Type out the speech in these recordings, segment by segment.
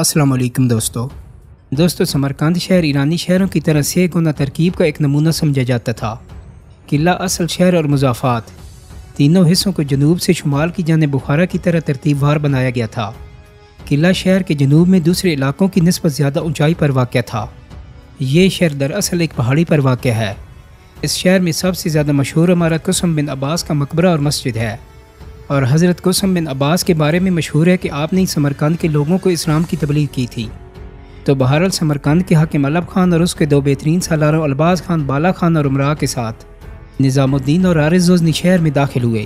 السلام علیکم دوستو سمرقند شہر ایرانی شہروں کی طرح سے گنا ترکیب کا ایک نمونہ سمجھا جاتا تھا۔ قلعہ، اصل شہر اور مضافات تینوں حصوں کو جنوب سے شمال کی جانب بخارا کی طرح ترتیب وار بنایا گیا تھا۔ قلعہ شہر کے جنوب میں دوسرے علاقوں کی نسبت زیادہ اونچائی پر واقع تھا۔ یہ شہر دراصل ایک پہاڑی پر واقع ہے۔ اس شہر میں سب سے زیادہ مشہور عمارت قسم بن عباس کا مقبرہ اور مسجد ہے، اور حضرت قسم بن عباس کے بارے میں مشہور ہے کہ آپ نے سمرقند کے لوگوں کو اسلام کی تبلیغ کی تھی۔ تو بہرحال سمرقند کے حاکم علب خان اور اس کے دو بہترین سالاروں الباز خان، بالا خان اور عمرا کے ساتھ نظام الدین اور عارض غزنی شہر میں داخل ہوئے۔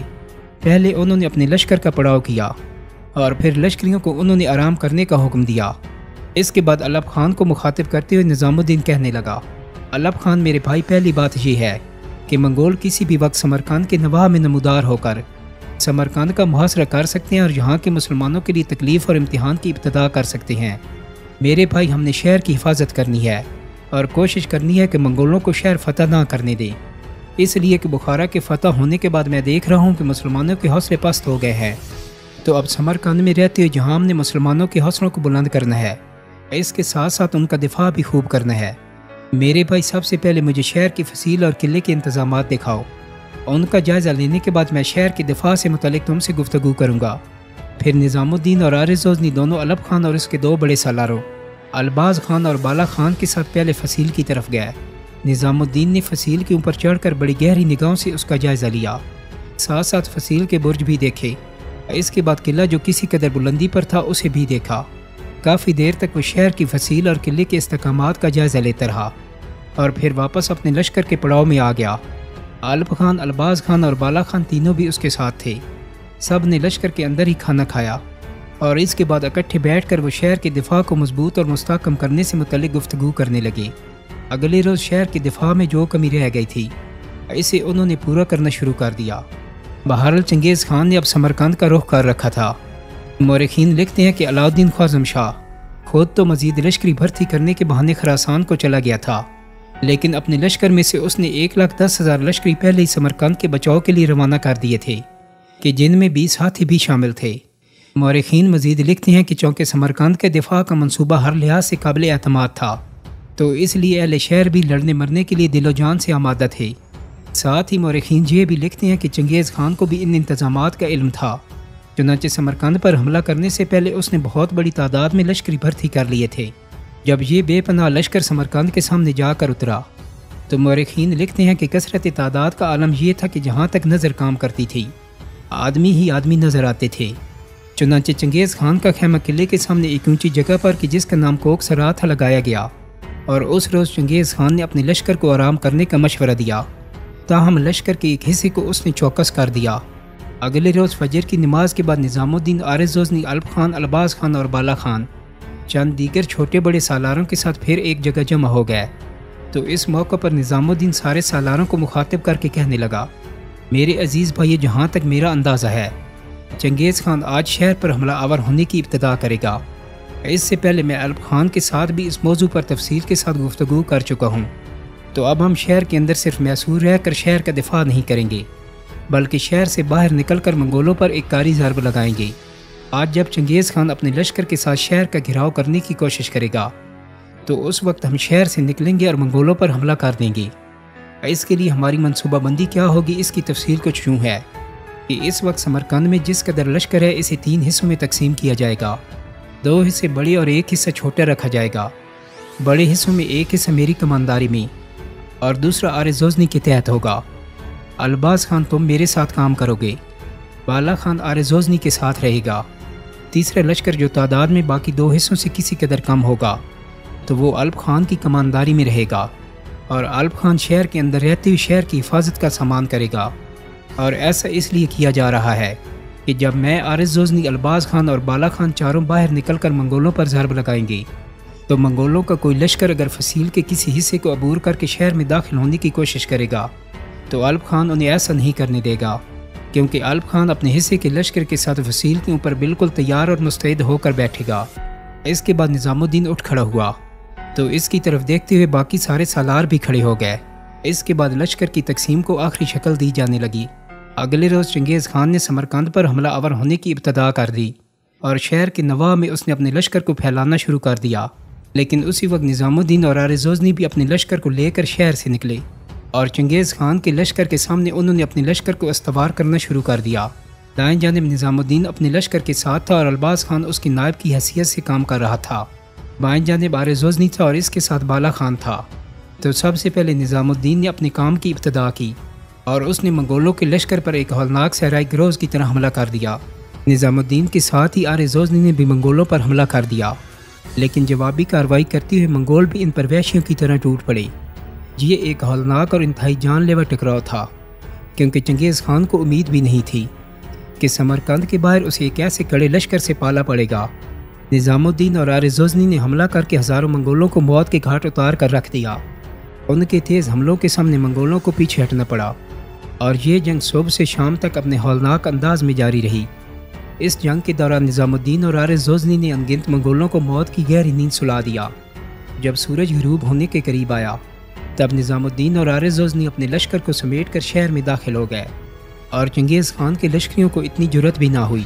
پہلے انہوں نے اپنے لشکر کا پڑاؤ کیا اور پھر لشکریوں کو انہوں نے آرام کرنے کا حکم دیا۔ اس کے بعد علب خان کو مخاطب کرتے ہوئے نظام الدین کہنے لگا، علب خان میرے بھائی، پہلی بات یہ ہے کہ منگول کسی بھی وقت سمرقند کے نواح میں نمودار ہو کر سمرقند کا محاصرہ کر سکتے ہیں اور یہاں کے مسلمانوں کے لیے تکلیف اور امتحان کی ابتدا کر سکتے ہیں۔ میرے بھائی، ہم نے شہر کی حفاظت کرنی ہے اور کوشش کرنی ہے کہ منگولوں کو شہر فتح نہ کرنے دیں، اس لیے کہ بخارا کے فتح ہونے کے بعد میں دیکھ رہا ہوں کہ مسلمانوں کے حوصلے پست ہو گئے ہیں۔ تو اب سمرقند میں رہتے ہوئے جہاں ہم نے مسلمانوں کے حوصلوں کو بلند کرنا ہے، اس کے ساتھ ساتھ ان کا دفاع بھی خوب کرنا ہے۔ میرے بھائی، سب سے پہلے مجھے شہر کی فصیل اور قلعے کے انتظامات دکھاؤ۔ ان کا جائزہ لینے کے بعد میں شہر کے دفاع سے متعلق تم سے گفتگو کروں گا۔ پھر نظام الدین اور عارض غزنی دونوں علب خان اور اس کے دو بڑے سالاروں الباز خان اور بالا خان کے ساتھ پہلے فصیل کی طرف گئے۔ نظام الدین نے فصیل کے اوپر چڑھ کر بڑی گہری نگاہوں سے اس کا جائزہ لیا، ساتھ ساتھ فصیل کے برج بھی دیکھے۔ اس کے بعد قلعہ جو کسی قدر بلندی پر تھا اسے بھی دیکھا۔ کافی دیر تک وہ شہر کی فصیل اور قلعے کے استحکامات کا جائزہ لیتا رہا اور پھر واپس اپنے لشکر کے پڑاؤ میں آ گیا۔ علب خان، الباز خان اور بالا خان تینوں بھی اس کے ساتھ تھے۔ سب نے لشکر کے اندر ہی کھانا کھایا اور اس کے بعد اکٹھے بیٹھ کر وہ شہر کے دفاع کو مضبوط اور مستحکم کرنے سے متعلق گفتگو کرنے لگے۔ اگلے روز شہر کے دفاع میں جو کمی رہ گئی تھی اسے انہوں نے پورا کرنا شروع کر دیا۔ بہرحال چنگیز خان نے اب سمرقند کا رخ کر رکھا تھا۔ مورخین لکھتے ہیں کہ علاؤالدین خواصم شاہ خود تو مزید لشکری بھرتی کرنے کے بہانے خراسان کو چلا گیا تھا، لیکن اپنے لشکر میں سے اس نے 1,10,000 لشکری پہلے ہی سمرقند کے بچاؤ کے لیے روانہ کر دیے تھے، کہ جن میں 20 ہاتھی بھی شامل تھے۔ مورخین مزید لکھتے ہیں کہ چونکہ سمرقند کے دفاع کا منصوبہ ہر لحاظ سے قابل اعتماد تھا، تو اس لیے اہل شہر بھی لڑنے مرنے کے لیے دل و جان سے آمادہ تھے۔ ساتھ ہی مورخین یہ بھی لکھتے ہیں کہ چنگیز خان کو بھی ان انتظامات کا علم تھا، چنانچہ سمرقند پر حملہ کرنے سے پہلے اس نے بہت بڑی تعداد میں لشکری بھرتی کر لیے تھے۔ جب یہ بے پناہ لشکر سمرقند کے سامنے جا کر اترا تو مورخین لکھتے ہیں کہ کثرت تعداد کا عالم یہ تھا کہ جہاں تک نظر کام کرتی تھی آدمی ہی آدمی نظر آتے تھے۔ چنانچہ چنگیز خان کا خیمہ قلعے کے سامنے ایک اونچی جگہ پر کہ جس کا نام کوک سرا تھا لگایا گیا، اور اس روز چنگیز خان نے اپنے لشکر کو آرام کرنے کا مشورہ دیا، تاہم لشکر کے ایک حصے کو اس نے چوکس کر دیا۔ اگلے روز فجر کی نماز کے بعد نظام الدین، عارض غزنی، علب خان، الباز خان اور بالا خان چند دیگر چھوٹے بڑے سالاروں کے ساتھ پھر ایک جگہ جمع ہو گئے۔ تو اس موقع پر نظام الدین سارے سالاروں کو مخاطب کر کے کہنے لگا، میرے عزیز بھائی، جہاں تک میرا اندازہ ہے چنگیز خان آج شہر پر حملہ آور ہونے کی ابتدا کرے گا۔ اس سے پہلے میں علب خان کے ساتھ بھی اس موضوع پر تفصیل کے ساتھ گفتگو کر چکا ہوں۔ تو اب ہم شہر کے اندر صرف محصور رہ کر شہر کا دفاع نہیں کریں گے، بلکہ شہر سے باہر نکل کر منگولوں پر ایک کاری ضرب لگائیں گے۔ آج جب چنگیز خان اپنے لشکر کے ساتھ شہر کا گھیراؤ کرنے کی کوشش کرے گا تو اس وقت ہم شہر سے نکلیں گے اور منگولوں پر حملہ کر دیں گے۔ اس کے لیے ہماری منصوبہ بندی کیا ہوگی، اس کی تفصیل کچھ یوں ہے کہ اس وقت سمرقند میں جس قدر لشکر ہے اسے 3 حصوں میں تقسیم کیا جائے گا۔ 2 حصے بڑے اور ایک حصہ چھوٹا رکھا جائے گا۔ بڑے حصوں میں ایک حصہ میری کمانداری میں اور دوسرا عارض غزنی کے تحت ہوگا۔ الباز خان تم میرے ساتھ کام کرو گے، بالا خان عارض غزنی کے ساتھ رہے گا۔ تیسرا لشکر جو تعداد میں باقی 2 حصوں سے کسی قدر کم ہوگا تو وہ علب خان کی کمانداری میں رہے گا، اور علب خان شہر کے اندر رہتے ہوئے شہر کی حفاظت کا سامان کرے گا۔ اور ایسا اس لیے کیا جا رہا ہے کہ جب میں، عارض غزنی، الباز خان اور بالا خان چاروں باہر نکل کر منگولوں پر ضرب لگائیں گے تو منگولوں کا کوئی لشکر اگر فصیل کے کسی حصے کو عبور کر کے شہر میں داخل ہونے کی کوشش کرے گا تو علب خان انہیں ایسا نہیں کرنے دے گا، کیونکہ علب خان اپنے حصے کے لشکر کے ساتھ فصیل کے اوپر بالکل تیار اور مستعد ہو کر بیٹھے گا۔ اس کے بعد نظام الدین اٹھ کھڑا ہوا تو اس کی طرف دیکھتے ہوئے باقی سارے سالار بھی کھڑے ہو گئے۔ اس کے بعد لشکر کی تقسیم کو آخری شکل دی جانے لگی۔ اگلے روز چنگیز خان نے سمرقند پر حملہ آور ہونے کی ابتدا کر دی اور شہر کے نواح میں اس نے اپنے لشکر کو پھیلانا شروع کر دیا۔ لیکن اسی وقت نظام الدین اور ارزوزنی بھی اپنے لشکر کو لے کر شہر سے نکلے اور چنگیز خان کے لشکر کے سامنے انہوں نے اپنے لشکر کو استوار کرنا شروع کر دیا۔ دائیں جانب نظام الدین اپنے لشکر کے ساتھ تھا اور الباز خان اس کی نائب کی حیثیت سے کام کر رہا تھا۔ بائیں جانب ارزوزنی تھا اور اس کے ساتھ بالا خان تھا۔ تو سب سے پہلے نظام الدین نے اپنے کام کی ابتدا کی اور اس نے منگولوں کے لشکر پر ایک ہولناک صحرائی گروز کی طرح حملہ کر دیا۔ نظام الدین کے ساتھ ہی ارزوزنی نے بھی منگولوں پر حملہ کر دیا، لیکن جوابی کارروائی کرتے ہوئے منگول بھی ان پر وحشیوں کی طرح ٹوٹ پڑے۔ یہ ایک ہولناک اور انتہائی جان لیوا ٹکراؤ تھا، کیونکہ چنگیز خان کو امید بھی نہیں تھی کہ سمرقند کے باہر اسے ایک ایسے کڑے لشکر سے پالا پڑے گا۔ نظام الدین اور ارزوزنی نے حملہ کر کے ہزاروں منگولوں کو موت کے گھاٹ اتار کر رکھ دیا۔ ان کے تیز حملوں کے سامنے منگولوں کو پیچھے ہٹنا پڑا اور یہ جنگ صبح سے شام تک اپنے ہولناک انداز میں جاری رہی۔ اس جنگ کے دوران نظام الدین اور ارزوزنی نے انگنت منگولوں کو موت کی گہری نیند سلا دیا۔ جب سورج غروب ہونے کے قریب آیا تب نظام الدین اور ارزوزنی اپنے لشکر کو سمیٹ کر شہر میں داخل ہو گئے اور چنگیز خان کے لشکریوں کو اتنی جرأت بھی نہ ہوئی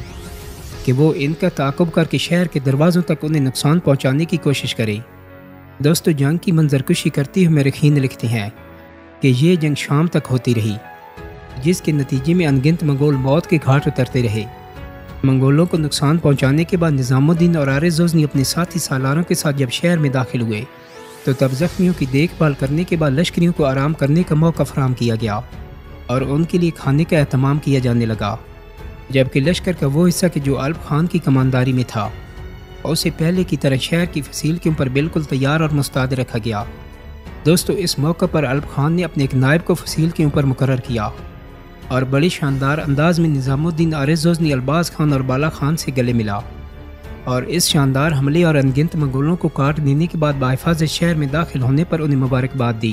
کہ وہ ان کا تعاقب کر کے شہر کے دروازوں تک انہیں نقصان پہنچانے کی کوشش کریں۔ دوستو، جنگ کی منظر کشی کرتے ہوئے مورخین لکھتے ہیں کہ یہ جنگ شام تک ہوتی رہی، جس کے نتیجے میں انگنت منگول موت کے گھاٹ اترتے رہے۔ منگولوں کو نقصان پہنچانے کے بعد نظام الدین اور ارزوزنی اپنے ساتھی سالاروں کے ساتھ جب شہر میں داخل ہوئے تو تب زخمیوں کی دیکھ بھال کرنے کے بعد لشکریوں کو آرام کرنے کا موقع فراہم کیا گیا اور ان کے لیے کھانے کا اہتمام کیا جانے لگا، جبکہ لشکر کا وہ حصہ کہ جو الپ خان کی کمانداری میں تھا اسے پہلے کی طرح شہر کی فصیل کے اوپر بالکل تیار اور مستعد رکھا گیا۔ دوستو، اس موقع پر الپ خان نے اپنے ایک نائب کو فصیل کے اوپر مقرر کیا اور بڑی شاندار انداز میں نظام الدین، ارزوزنی، الباز خان اور بالا خان سے گلے ملا اور اس شاندار حملے اور انگنت منگولوں کو کاٹ دینے کے بعد بحفاظت شہر میں داخل ہونے پر انہیں مبارکباد دی۔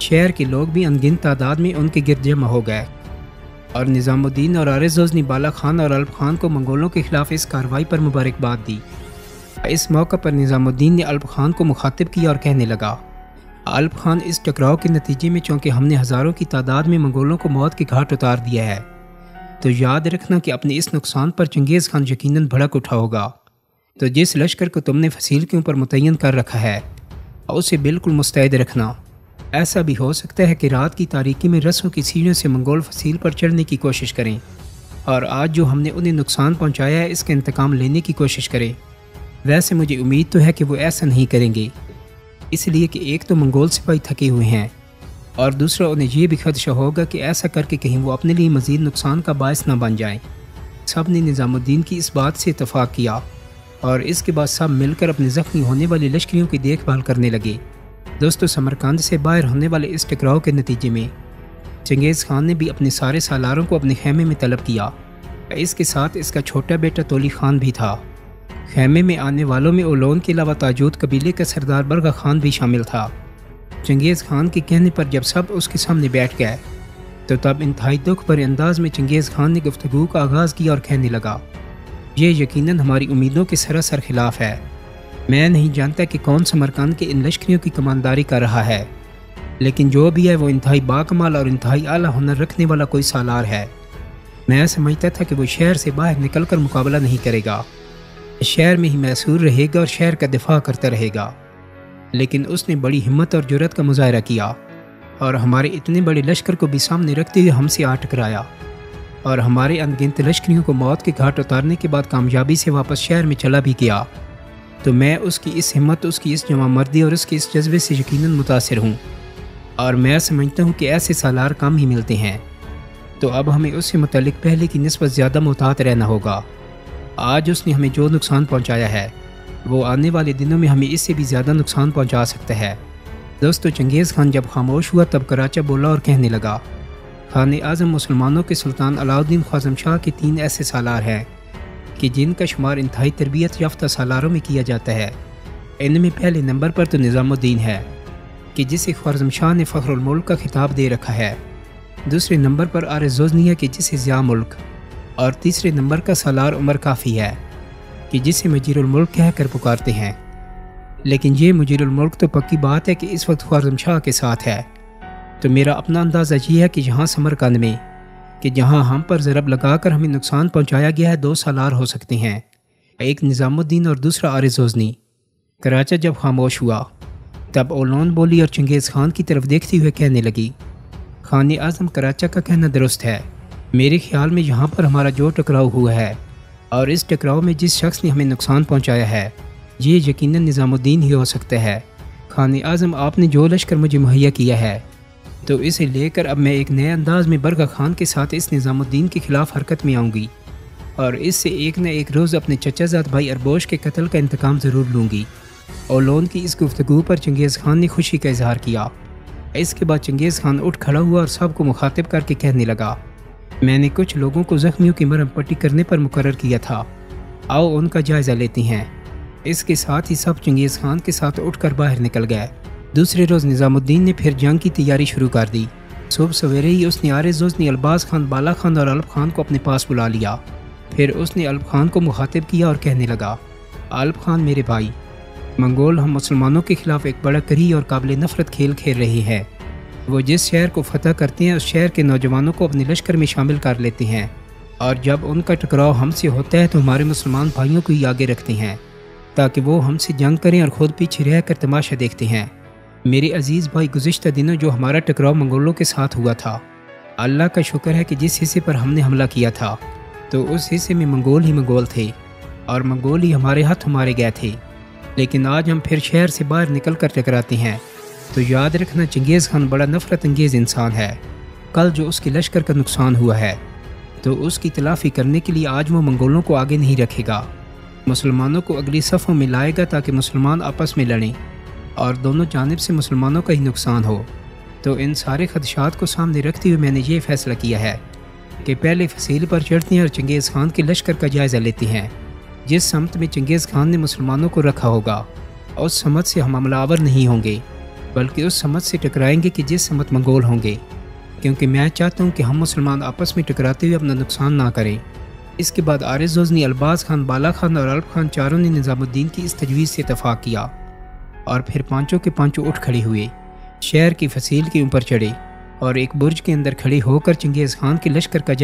شہر کے لوگ بھی انگنت تعداد میں ان کے گرد جمع ہو گئے اور نظام الدین اور ارزوزنی، بالا خان اور الپ خان کو منگولوں کے خلاف اس کارروائی پر مبارکباد دی۔ اس موقع پر نظام الدین نے الپ خان کو مخاطب کیا اور کہنے لگا، الپ خان، اس ٹکراؤ کے نتیجے میں چونکہ ہم نے ہزاروں کی تعداد میں منگولوں کو موت کے گھاٹ اتار دیا ہے، تو یاد رکھنا کہ اپنے اس نقصان پر چنگیز خان یقیناً بھڑک اٹھا ہوگا۔ تو جس لشکر کو تم نے فصیل کے اوپر متعین کر رکھا ہے اسے بالکل مستعد رکھنا۔ ایسا بھی ہو سکتا ہے کہ رات کی تاریکی میں رسوں کی سیڑھیوں سے منگول فصیل پر چڑھنے کی کوشش کریں اور آج جو ہم نے انہیں نقصان پہنچایا ہے اس کا انتقام لینے کی کوشش کریں۔ ویسے مجھے امید تو ہے کہ وہ ایسا نہیں کریں گے، اس لیے کہ ایک تو منگول سپاہی تھکے ہوئے ہیں اور دوسرا انہیں یہ بھی خدشہ ہوگا کہ ایسا کر کے کہیں وہ اپنے لیے مزید نقصان کا باعث نہ بن جائیں۔ سب نے نظام الدین کی اس بات سے اتفاق کیا اور اس کے بعد سب مل کر اپنے زخمی ہونے والے لشکریوں کی دیکھ بھال کرنے لگے۔ دوستو، سمرقند سے باہر ہونے والے اس ٹکراؤ کے نتیجے میں چنگیز خان نے بھی اپنے سارے سالاروں کو اپنے خیمے میں طلب کیا۔ اس کے ساتھ اس کا چھوٹا بیٹا تولی خان بھی تھا۔ خیمے میں آنے والوں میں اولون کے علاوہ تاجود قبیلے کا سردار برگا خان بھی شامل تھا۔ چنگیز خان کے کہنے پر جب سب اس کے سامنے بیٹھ گئے تو تب انتہائی دکھ بھرے انداز میں چنگیز خان نے گفتگو کا آغاز کیا اور کہنے لگا، یہ یقیناً ہماری امیدوں کے سراسر خلاف ہے۔ میں نہیں جانتا کہ کون سمرقند کے ان لشکریوں کی کمانداری کر رہا ہے، لیکن جو بھی ہے وہ انتہائی باکمال اور انتہائی اعلیٰ ہنر رکھنے والا کوئی سالار ہے۔ میں سمجھتا تھا کہ وہ شہر سے باہر نکل کر مقابلہ نہیں کرے گا، شہر میں ہی محصور رہے گا اور شہر کا دفاع کرتا رہے گا، لیکن اس نے بڑی ہمت اور جرأت کا مظاہرہ کیا اور ہمارے اتنے بڑے لشکر کو بھی سامنے رکھتے ہوئے ہم سے آ ٹکرایا اور ہمارے انگنت لشکریوں کو موت کے گھاٹ اتارنے کے بعد کامیابی سے واپس شہر میں چلا بھی گیا۔ تو میں اس کی اس ہمت، اس کی اس جمع مردی اور اس کے اس جذبے سے یقیناً متاثر ہوں اور میں سمجھتا ہوں کہ ایسے سالار کم ہی ملتے ہیں۔ تو اب ہمیں اس سے متعلق پہلے کی نسبت زیادہ محتاط رہنا ہوگا۔ آج اس نے ہمیں جو نقصان پہنچایا ہے وہ آنے والے دنوں میں ہمیں اس سے بھی زیادہ نقصان پہنچا سکتا ہے۔ دوستو، چنگیز خان جب خاموش ہوا تب کراچا بولا اور کہنے لگا، خان اعظم مسلمانوں کے سلطان علاؤالدین خوارزم شاہ کے 3 ایسے سالار ہیں کہ جن کا شمار انتہائی تربیت یافتہ سالاروں میں کیا جاتا ہے۔ ان میں پہلے نمبر پر تو نظام الدین ہے کہ جسے خوارزم شاہ نے فخر الملک کا خطاب دے رکھا ہے، دوسرے نمبر پر ارزوزنی ہے کہ جسے ضیاء ملک، اور تیسرے نمبر کا سالار عمر کافی ہے کہ جسے مجیر الملک کہہ کر پکارتے ہیں۔ لیکن یہ مجیر الملک تو پکی بات ہے کہ اس وقت خوارزم شاہ کے ساتھ ہے۔ تو میرا اپنا اندازہ یہ ہے کہ یہاں سمرقند میں کہ جہاں ہم پر ضرب لگا کر ہمیں نقصان پہنچایا گیا ہے 2 سالار ہو سکتے ہیں، ایک نظام الدین اور دوسرا عارض غزنی۔ کراچا جب خاموش ہوا تب اولون بولی اور چنگیز خان کی طرف دیکھتے ہوئے کہنے لگی، خان اعظم کراچا کا کہنا درست ہے۔ میرے خیال میں یہاں پر ہمارا جو ٹکراؤ ہوا ہے اور اس ٹکراؤ میں جس شخص نے ہمیں نقصان پہنچایا ہے یہ یقیناً نظام الدین ہی ہو سکتا ہے۔ خان اعظم آپ نے جو لشکر مجھے مہیا کیا ہے تو اسے لے کر اب میں ایک نئے انداز میں برگا خان کے ساتھ اس نظام الدین کے خلاف حرکت میں آؤں گی اور اس سے ایک نہ ایک روز اپنے چچا زاد بھائی اربوش کے قتل کا انتقام ضرور لوں گی۔ اولون کی اس گفتگو پر چنگیز خان نے خوشی کا اظہار کیا۔ اس کے بعد چنگیز خان اٹھ کھڑا ہوا اور سب کو مخاطب کر کے کہنے لگا، میں نے کچھ لوگوں کو زخمیوں کی مرہم پٹی کرنے پر مقرر کیا تھا، آؤ ان کا جائزہ لیتے ہیں۔ اس کے ساتھ ہی سب چنگیز خان کے ساتھ اٹھ کر باہر نکل گئے۔ دوسرے روز نظام الدین نے پھر جنگ کی تیاری شروع کر دی۔ صبح سویرے ہی اس نے عارض غزنی، الباز خان، بالا خان اور الپ خان کو اپنے پاس بلا لیا۔ پھر اس نے الپ خان کو مخاطب کیا اور کہنے لگا، الپ خان میرے بھائی، منگول ہم مسلمانوں کے خلاف ایک بڑا کری اور قابل نفرت کھیل کھیل رہے ہیں۔ وہ جس شہر کو فتح کرتے ہیں اس شہر کے نوجوانوں کو اپنے لشکر میں شامل کر لیتے ہیں اور جب ان کا ٹکراؤ ہم سے ہوتا ہے تو ہمارے مسلمان بھائیوں کو ہی آگے رکھتے ہیں تاکہ وہ ہم سے جنگ کریں اور خود پیچھے رہ کر تماشا دیکھتے ہیں۔ میرے عزیز بھائی، گزشتہ دنوں جو ہمارا ٹکراؤ منگولوں کے ساتھ ہوا تھا، اللہ کا شکر ہے کہ جس حصے پر ہم نے حملہ کیا تھا تو اس حصے میں منگول ہی منگول تھے اور منگول ہی ہمارے ہاتھ مارے گئے تھے، لیکن آج ہم پھر شہر سے باہر نکل کر ٹکراتے ہیں تو یاد رکھنا چنگیز خان بڑا نفرت انگیز انسان ہے۔ کل جو اس کے لشکر کا نقصان ہوا ہے تو اس کی تلافی کرنے کے لیے آج وہ منگولوں کو آگے نہیں رکھے گا، مسلمانوں کو اگلی صفوں میں لائے گا تاکہ مسلمان آپس میں لڑیں اور دونوں جانب سے مسلمانوں کا ہی نقصان ہو۔ تو ان سارے خدشات کو سامنے رکھتے ہوئے میں نے یہ فیصلہ کیا ہے کہ پہلے فصیل پر چڑھتے ہیں اور چنگیز خان کے لشکر کا جائزہ لیتے ہیں۔ جس سمت میں چنگیز خان نے مسلمانوں کو رکھا ہوگا اس سمت سے ہم حملہ آور نہیں ہوں گے، بلکہ اس سمت سے ٹکرائیں گے کہ جس سمت منگول ہوں گے، کیونکہ میں چاہتا ہوں کہ ہم مسلمان آپس میں ٹکراتے ہوئے اپنا نقصان نہ کریں۔ اس کے بعد عارض غزنی، الباز خان، بالا خان اور الپ خان چاروں نے نظام الدین کی اس تجویز سے اتفاق کیا اور پھر پانچوں کے پانچوں اٹھ کھڑے ہوئے، شہر کی فصیل کے اوپر چڑھے اور ایک برج کے اندر کھڑے ہو کر چنگیز خان کے لشکر کا جائزہ